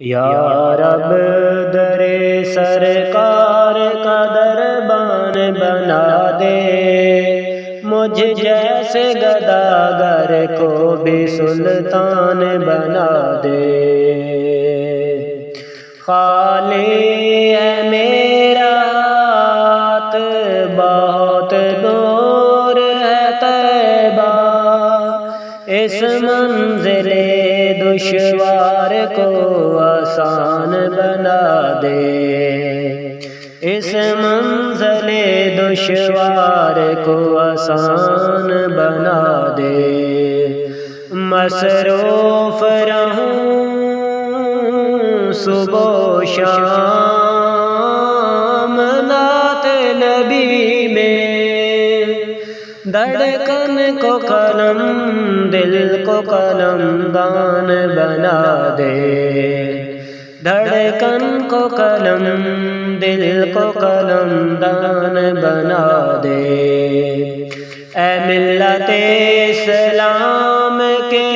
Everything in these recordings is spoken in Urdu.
یا رب در سرکار کا دربان بنا دے، مجھ جیسے گداگر کو بھی سلطان بنا دے۔ خالی ہے میرا ہاتھ بہت دور ہے طیبہ، اس منزل دشوار کو آسان بنا دے، اس منزل دشوار کو آسان بنا دے۔ مصروف رہوں صبح و شام نعت نبی میں، دھڑکن کو قلم دل کو قلم دان بنا دے، دھڑکن کو قلم دل کو قلم دان بنا دے۔ اے ملت اسلام کے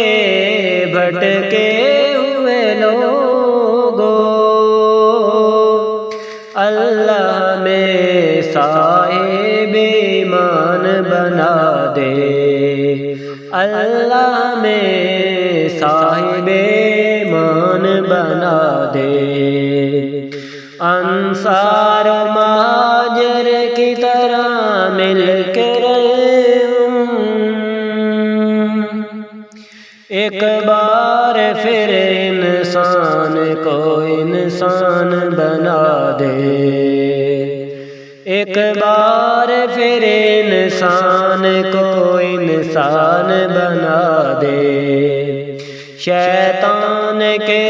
بھٹکے ہوئے لوگو، اللہ میں صاحب ایمان بنا دے، اللہ میں صاحب ایمان بنا دے۔ انصار و مہاجر کی طرح مل کے رہوں، ایک بار پھر انسان کو انسان بنا دے، ایک بار پھر انسان کو انسان بنا دے۔ شیطان کے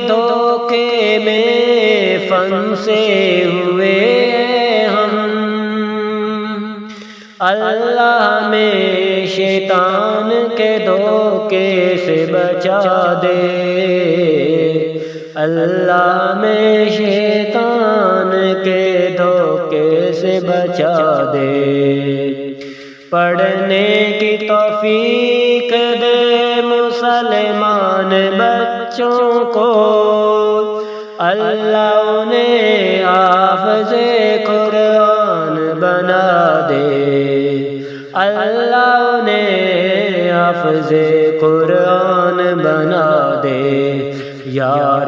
دھوکے میں پھنسے ہوئے ہم، اللہ میں شیطان کے دھوکے سے بچا دے، اللہ میں شیطان کے دھوکے سے بچا دے۔ پڑھنے کی توفیق دے مسلمان بچوں کو، اللہ انہیں حافظ قرآن بنا دے، اللہ انہیں حافظ قرآن بنا دے۔ یا